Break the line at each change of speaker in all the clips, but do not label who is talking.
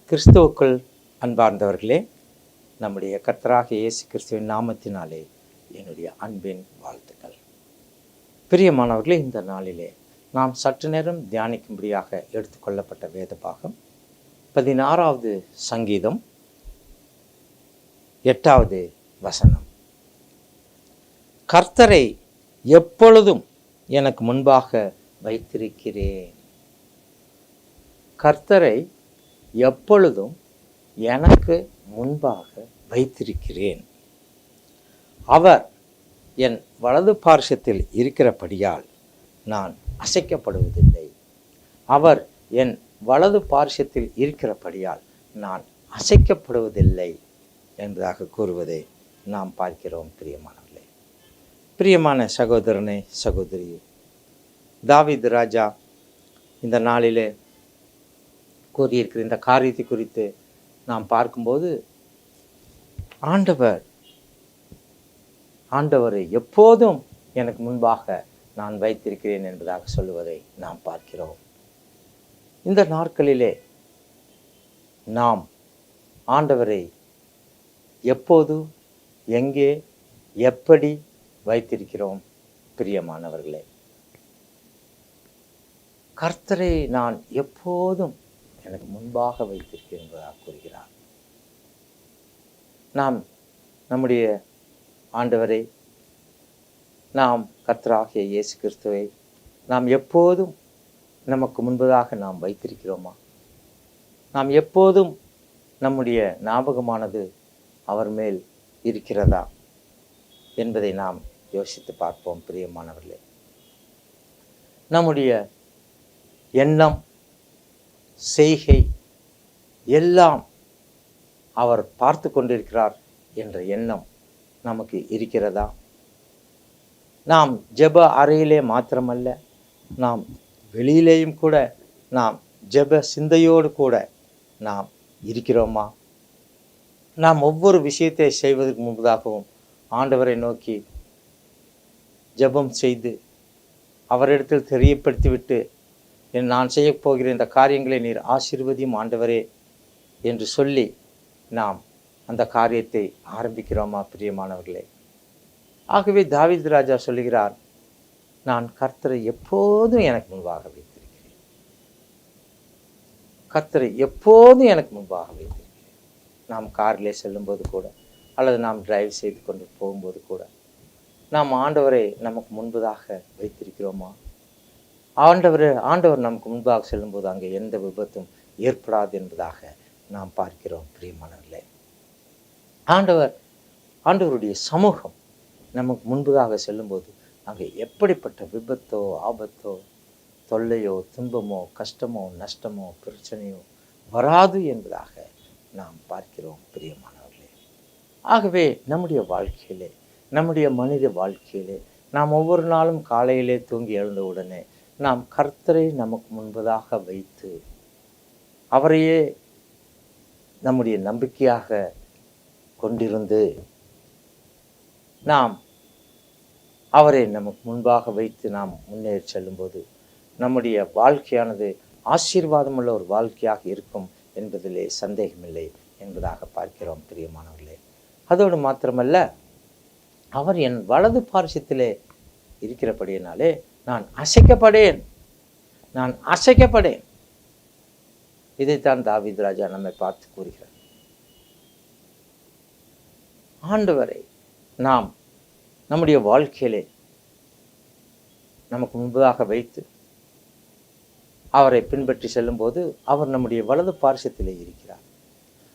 கிறிஸ்துவுக்குள் அன்பார்ந்தவர்களே, நம்முடைய கர்த்தராக இயேசு கிறிஸ்துவின் நாமத்தினாலே என்னுடைய அன்பின் வாழ்த்துக்கள். பிரியமானவர்களே, இந்த நாளிலே நாம் சற்று நேரம் தியானிக்கும்படியாக எடுத்துக்கொள்ளப்பட்ட வேத பாகம் 16வது சங்கீதம் 8வது வசனம். கர்த்தரை எப்பொழுதும் எனக்கு முன்பாக வைத்திருக்கிறேன். கர்த்தரை எப்பொழுதும் எனக்கு முன்பாக வைத்திருக்கிறேன். அவர் என் வலது பார்சத்தில் இருக்கிறபடியால் நான் அசைக்கப்படுவதில்லை. அவர் என் வலது பார்சத்தில் இருக்கிறபடியால் நான் அசைக்கப்படுவதில்லை என்பதாக கூறுவதை நாம் பார்க்கிறோம். பிரியமானவர்களே, பிரியமான சகோதரனே, சகோதரி, தாவீது ராஜா இந்த நாளிலே கூறியிருக்கிற இந்த காரியத்தை குறித்து நாம் பார்க்கும்போது ஆண்டவரை எப்போதும் எனக்கு முன்பாக நான் வைத்திருக்கிறேன் என்பதாக சொல்லுவதை நாம் பார்க்கிறோம். இந்த நாட்களிலே நாம் ஆண்டவரை எப்போது, எங்கே, எப்படி வைத்திருக்கிறோம்? பிரியமானவர்களே, கர்த்தரை நான் எப்போதும் எனக்கு முன்பாக வைத்திருக்கிறேன் என்பதாக கூறுகிறார். நாம் நம்முடைய ஆண்டவரை, நாம் கர்த்தராகிய இயேசு கிறிஸ்துவை நாம் எப்போதும் நமக்கு முன்பதாக நாம் வைத்திருக்கிறோமா? நாம் எப்போதும் நம்முடைய ஞாபகமானது அவர் மேல் இருக்கிறதா என்பதை நாம் யோசித்து பார்ப்போம். பிரியமானவர்களே, நம்முடைய எண்ணம், செய்கை எல்லாம் அவர் பார்த்து கொண்டிருக்கிறார் என்ற எண்ணம் நமக்கு இருக்கிறதா? நாம் ஜெப அறையிலே மாத்திரமல்ல, நாம் வெளியிலேயும் கூட நாம் ஜெப சிந்தையோடு கூட நாம் இருக்கிறோமா? நாம் ஒவ்வொரு விஷயத்தை செய்வதற்கு முன்பதாகவும் ஆண்டவரை நோக்கி ஜெபம் செய்து அவரிடத்தில் தெரியப்படுத்திவிட்டு, நான் செய்ய போகிற இந்த காரியங்களை நீர் ஆசீர்வதியும் ஆண்டவரே என்று சொல்லி நாம் அந்த காரியத்தை ஆரம்பிக்கிறோமா? பிரியமானவர்களே, ஆகவே தாவீது ராஜா சொல்லுகிறார், நான் கர்த்தரை எப்போதும் எனக்கு முன்பாக வைத்திருக்கிறேன். கர்த்தரை எப்போதும் எனக்கு முன்பாக வைத்திருக்கிறேன். நாம் காரிலே செல்லும்போது கூட, அல்லது நாம் டிரைவ் செய்து கொண்டு போகும்போது கூட நாம் ஆண்டவரை நமக்கு முன்பதாக வைத்திருக்கிறோமா? ஆண்டவர் நமக்கு முன்பாக செல்லும்போது அங்கே எந்த விபத்தும் ஏற்படாது என்பதாக நாம் பார்க்கிறோம். பிரியமானவர்களே, ஆண்டவருடைய சமூகம் நமக்கு முன்பதாக செல்லும்போது அங்கே எப்படிப்பட்ட விபத்தோ, ஆபத்தோ, தொல்லையோ, துன்பமோ, கஷ்டமோ, நஷ்டமோ, பிரச்சனையோ வராது என்பதாக நாம் பார்க்கிறோம். பிரியமானவர்களே, ஆகவே நம்முடைய வாழ்க்கையிலே, நம்முடைய மனித வாழ்க்கையிலே நாம் ஒவ்வொரு நாளும் காலையிலே தூங்கி எழுந்த உடனே நாம் கர்த்தரை நமக்கு முன்பதாக வைத்து அவரையே நம்முடைய நம்பிக்கையாக கொண்டிருந்து நாம் அவரை நமக்கு முன்பாக வைத்து நாம் முன்னேறி செல்லும்போது நம்முடைய வாழ்க்கையானது ஆசீர்வாதமுள்ள ஒரு வாழ்க்கையாக இருக்கும் என்பதிலே சந்தேகமில்லை என்பதாக பார்க்கிறோம். பிரியமானவர்களே, அதோடு மாத்திரமல்ல, அவர் என் வலது பார்சத்திலே இருக்கிறபடியினாலே நான் அசைக்கப்படேன். இதைத்தான் தாவீது ராஜா நம்மை பார்த்து கூறுகிறார். ஆண்டவரை நாம் நம்முடைய வாழ்க்கையிலே நமக்கு முன்பதாக வைத்து அவரை பின்பற்றி செல்லும்போது அவர் நம்முடைய வலது பார்சத்திலே இருக்கிறார்.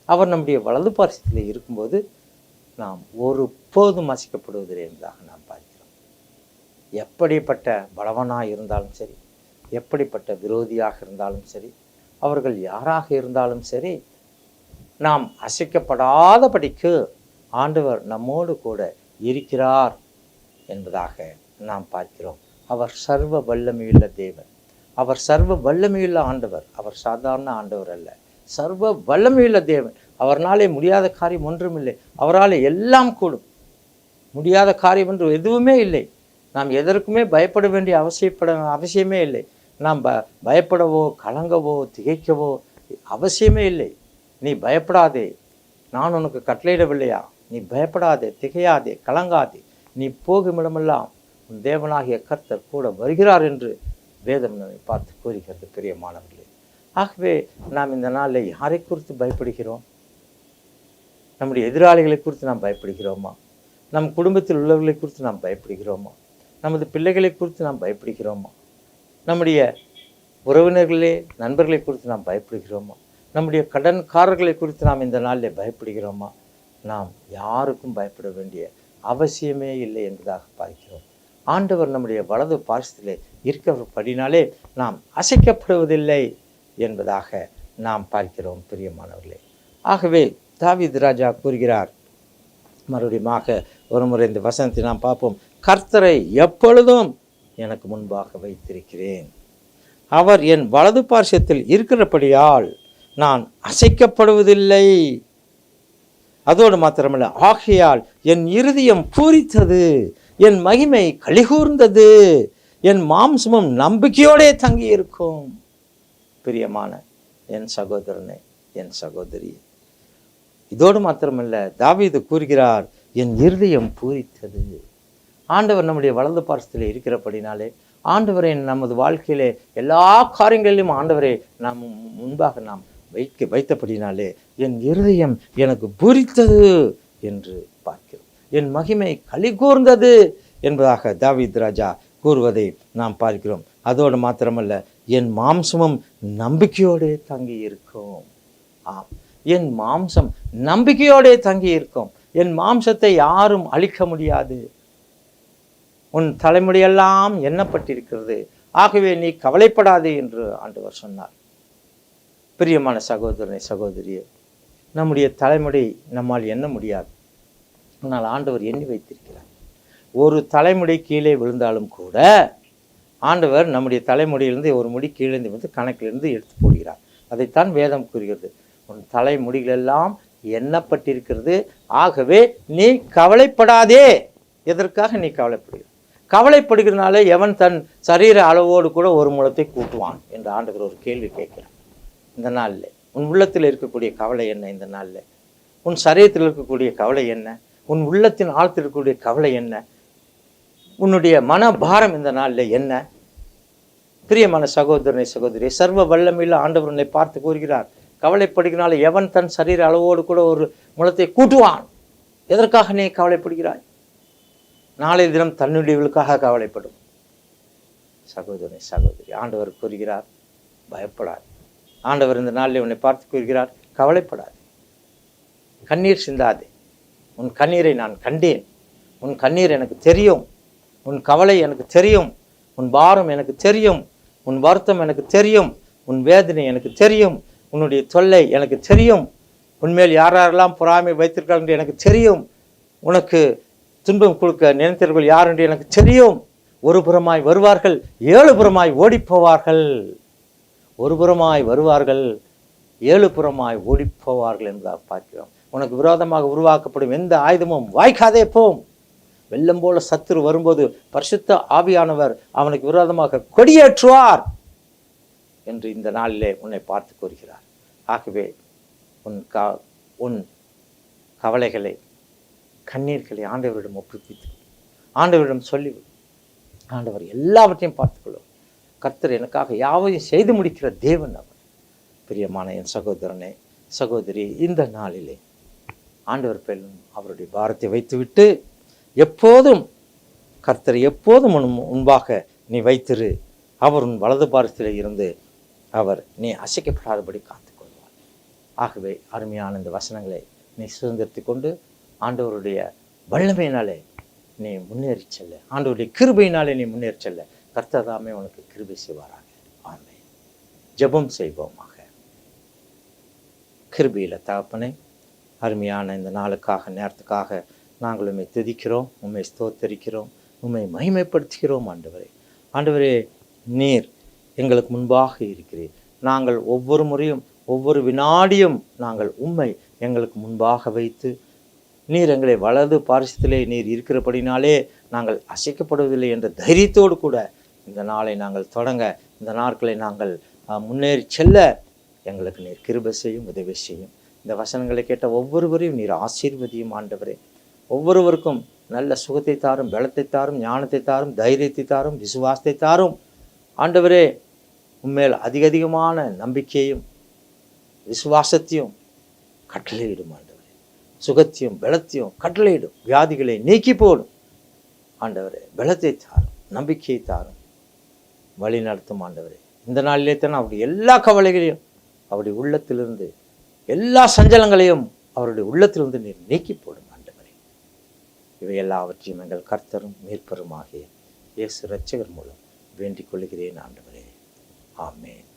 அவர் நம்முடைய வலது பார்சத்திலே இருக்கும்போது நாம் ஒருபோதும் அசைக்கப்படுவதில்லை என்பதாக நாம் பார்க்கிறோம். எப்படிப்பட்ட பலவனாக இருந்தாலும் சரி, எப்படிப்பட்ட விரோதியாக இருந்தாலும் சரி, அவர்கள் யாராக இருந்தாலும் சரி, நாம் அசைக்கப்படாதபடிக்கு ஆண்டவர் நம்மோடு கூட இருக்கிறார் என்பதாக நாம் பார்க்கிறோம். அவர் சர்வ வல்லமையுள்ள தேவன். அவர் சர்வ வல்லமையுள்ள ஆண்டவர். அவர் சாதாரண ஆண்டவர் அல்ல, சர்வ வல்லமையுள்ள தேவன். அவராலே முடியாத காரியம் ஒன்றுமில்லை. அவரால் எல்லாம் கூடும். முடியாத காரியம் என்று எதுவுமே இல்லை. நாம் எதற்குமே பயப்பட வேண்டிய அவசியமே இல்லை. நாம் பயப்படவோ, கலங்கவோ, திகைக்கவோ அவசியமே இல்லை. நீ பயப்படாதே, நான் உனக்கு கட்டளையிடவில்லையா? நீ பயப்படாதே, திகையாதே, கலங்காதே, நீ போகும் இடமெல்லாம் உன் தேவனாகிய கர்த்தர் கூட வருகிறார் என்று வேதம் நம்மை பார்த்து கூறுகிறது பிரியமானவர்களே. ஆகவே நாம் இந்த நாளில் யாரை குறித்து பயப்படுகிறோம்? நம்முடைய எதிராளிகளை குறித்து நாம் பயப்படுகிறோமா? நம் குடும்பத்தில் உள்ளவர்களை குறித்து நாம் பயப்படுகிறோமா? நமது பிள்ளைகளை குறித்து நாம் பயப்படுகிறோமா? நம்முடைய உறவினர்களே நண்பர்களை குறித்து நாம் பயப்படுகிறோமா? நம்முடைய கடன்காரர்களை குறித்து நாம் இந்த நாளில் பயப்படுகிறோமா? நாம் யாருக்கும் பயப்பட வேண்டிய அவசியமே இல்லை என்பதாக பார்க்கிறோம். ஆண்டவர் நம்முடைய வலது பார்சத்திலே இருக்கிறபடினாலே நாம் அசைக்கப்படுவதில்லை என்பதாக நாம் பார்க்கிறோம் பிரியமானவர்களே. ஆகவே தாவீது ராஜா கூறுகிறார், மறுபடியும் ஒரு முறை இந்த வசனத்தை நாம் பார்ப்போம். கர்த்தரை எப்பொழுதும் எனக்கு முன்பாக வைத்திருக்கிறேன், அவர் என் வலது பார்சத்தில் இருக்கிறபடியால் நான் அசைக்கப்படுவதில்லை. அதோடு மாத்திரமல்ல, ஆகையால் என் இருதயம் பூரித்தது, என் மகிமை கலிகூர்ந்தது, என் மாம்சமும் நம்பிக்கையோடே தங்கி இருக்கும். பிரியமான என் சகோதரனே, என் சகோதரி, இதோடு மாத்திரமல்ல, தாவீது கூறுகிறார், என் இருதயம் பூரித்தது. ஆண்டவர் நம்முடைய வலது பார்சத்தில் இருக்கிறபடினாலே, ஆண்டவரை நமது வாழ்க்கையிலே எல்லா காரியங்களிலும் ஆண்டவரை நாம் முன்பாக நாம் வைத்தபடினாலே என் இருதயம் எனக்கு பூரித்தது என்று பார்க்கிறோம். என் மகிமை கலிகூர்ந்தது என்பதாக தாவீது ராஜா கூறுவதை நாம் பார்க்கிறோம். அதோடு மாத்திரமல்ல, என் மாம்சமும் நம்பிக்கையோடே தங்கி இருக்கும். ஆம், என் மாம்சம் நம்பிக்கையோடே தங்கி இருக்கும். என் மாம்சத்தை யாரும் அழிக்க முடியாது. உன் தலைமுடியெல்லாம் எண்ணப்பட்டிருக்கிறது, ஆகவே நீ கவலைப்படாதே என்று ஆண்டவர் சொன்னார். பிரியமான சகோதரனை, சகோதரியே, நம்முடைய தலைமுடி நம்மால் எண்ண முடியாது, ஆனால் ஆண்டவர் எண்ணி வைத்திருக்கிறார். ஒரு தலைமுடி கீழே விழுந்தாலும் கூட ஆண்டவர் நம்முடைய தலைமுடியிலிருந்து ஒரு முடி கீழே வந்து கணக்கிலிருந்து எடுத்து போடுகிறார். அதைத்தான் வேதம் கூறுகிறது, உன் தலைமுடிகளெல்லாம் எண்ணப்பட்டிருக்கிறது, ஆகவே நீ கவலைப்படாதே. எதற்காக நீ கவலைப்படுகிறாய்? கவலைப்படுகிறனால எவன் தன் சரீர அளவோடு கூட ஒரு முழத்தை கூட்டுவான் என்று ஆண்டவர் ஒரு கேள்வி கேட்கிறார். இந்த நாளில் உன் உள்ளத்தில் இருக்கக்கூடிய கவலை என்ன? இந்த நாளில் உன் சரீரத்தில் இருக்கக்கூடிய கவலை என்ன? உன் உள்ளத்தின் ஆழத்தில் இருக்கக்கூடிய கவலை என்ன? உன்னுடைய மனபாரம் இந்த நாளில் என்ன? பிரியமான சகோதரனை, சகோதரி, சர்வ வல்லமையில் ஆண்டவர் உன்னை பார்த்து கூறுகிறார், கவலைப்படுகிறனால எவன் தன் சரீர அளவோடு கூட ஒரு முழத்தை கூட்டுவான். எதற்காக நீ கவலைப்படுகிறாய்? நாளை தினம் தன்னுடையவர்களுக்காக கவலைப்படும். சகோதரனை, சகோதரி, ஆண்டவர் கூறுகிறார், பயப்படாது. ஆண்டவர் இந்த நாளில் உன்னை பார்த்து கூறுகிறார், கவலைப்படாது, கண்ணீர் சிந்தாதே. உன் கண்ணீரை நான் கண்டேன், உன் கண்ணீர் எனக்கு தெரியும், உன் கவலை எனக்கு தெரியும், உன் பாரம் எனக்கு தெரியும், உன் வருத்தம் எனக்கு தெரியும், உன் வேதனை எனக்கு தெரியும், உன்னுடைய தொல்லை எனக்கு தெரியும், உன்மேல் யாரெல்லாம் பொறாமை வைத்திருக்கிறார்கள் என்று எனக்கு தெரியும், உனக்கு துன்பம் கொடுக்க நினைத்தவர்கள் யார் என்று எனக்கு தெரியும். ஒரு புறமாய் வருவார்கள், 7 புறமாய் ஓடிப்போவார்கள். ஒரு புறமாய் வருவார்கள், 7 புறமாய் ஓடிப்போவார்கள் என்பதாக பார்க்கிறோம். உனக்கு விரோதமாக உருவாக்கப்படும் எந்த ஆயுதமும் வாய்க்காதே போம். வெள்ளம் போல சத்துரு வரும்போது பரிசுத்த ஆவியானவர் அவனுக்கு விரோதமாக கொடியேற்றுவார் என்று இந்த நாளிலே உன்னை பார்த்து கூறுகிறார். ஆகவே உன் கவலைகளை, கண்ணீர்களை ஆண்டவரிடம் ஒப்புவித்து ஆண்டவரிடம் சொல்லி, ஆண்டவர் எல்லாவற்றையும் பார்த்துக்கொள்ளும். கர்த்தர் எனக்காக யாவையும் செய்து முடிக்கிற தேவன் அவர். பிரியமான என் சகோதரனே, சகோதரி, இந்த நாளிலே ஆண்டவர் பேரில் அவருடைய பாரத்தை வைத்துவிட்டு எப்போதும் கர்த்தரை எப்போதும் முன்பாக நீ வைத்திரு. அவர் உன் வலது பாரத்தில் இருந்து அவர் நீ அசைக்கப்படாதபடி காத்துக்கொள்வார். ஆகவே அருமையான இந்த வசனங்களை நீ சுதந்திரத்தை கொண்டு ஆண்டவருடைய வல்லமையினாலே நீ முன்னேறி செல்ல, ஆண்டவருடைய கிருபையினாலே நீ முன்னேறி செல்ல கர்த்தர் தாமே உனக்கு கிருபை செய்வாராக. ஆமென். ஜெபம் செய்வோமாக. கிருபையில தகப்பனே, அருமையான இந்த நாளுக்காக, நேரத்துக்காக நாங்கள் உம்மை துதிக்கிறோம், உம்மை ஸ்தோத்தரிக்கிறோம், உம்மை மகிமைப்படுத்துகிறோம். ஆண்டவரே, நீர் எங்களுக்கு முன்பாக இருக்கிறீர். நாங்கள் ஒவ்வொரு முறையும், ஒவ்வொரு வினாடியும் நாங்கள் உம்மை எங்களுக்கு முன்பாக வைத்து, நீர் எங்களை வலது பாரிசத்திலே நீர் இருக்கிறபடினாலே நாங்கள் அசைக்கப்படுவதில்லை என்ற தைரியத்தோடு கூட இந்த நாளை நாங்கள் தொடங்க, இந்த நாட்களை நாங்கள் முன்னேறி செல்ல எங்களுக்கு நீர் கிருபை செய்யும், உதவி செய்யும். இந்த வசனங்களை கேட்ட ஒவ்வொருவரையும் நீர் ஆசீர்வதியும் ஆண்டவரே. ஒவ்வொருவருக்கும் நல்ல சுகத்தை தாரும், பலத்தை தாரும், ஞானத்தை தாரும், தைரியத்தை தாரும், விசுவாசத்தை தாரும் ஆண்டவரே. உண்மையில் அதிகமான நம்பிக்கையும் விசுவாசத்தையும் கட்டளையிடும் ஆண்டவரே. சுகத்தையும் பலத்தையும் கட்டளையிடும். வியாதிகளை நீக்கி போடும் ஆண்டவரே. பலத்தை தாரும், நம்பிக்கையை தாரும், வழி நடத்தும் ஆண்டவரே. இந்த நாளிலே தான் அவருடைய எல்லா கவலைகளையும் அவருடைய உள்ளத்திலிருந்து, எல்லா சஞ்சலங்களையும் அவருடைய உள்ளத்திலிருந்து நீர் நீக்கி போடும் ஆண்டவரே. இவை எல்லாவற்றையும் எங்கள் கர்த்தரும் மீட்பருமாகிய இயேசு இரட்சகர் மூலம் வேண்டிக் கொள்கிறேன் ஆண்டவரே. ஆமென்.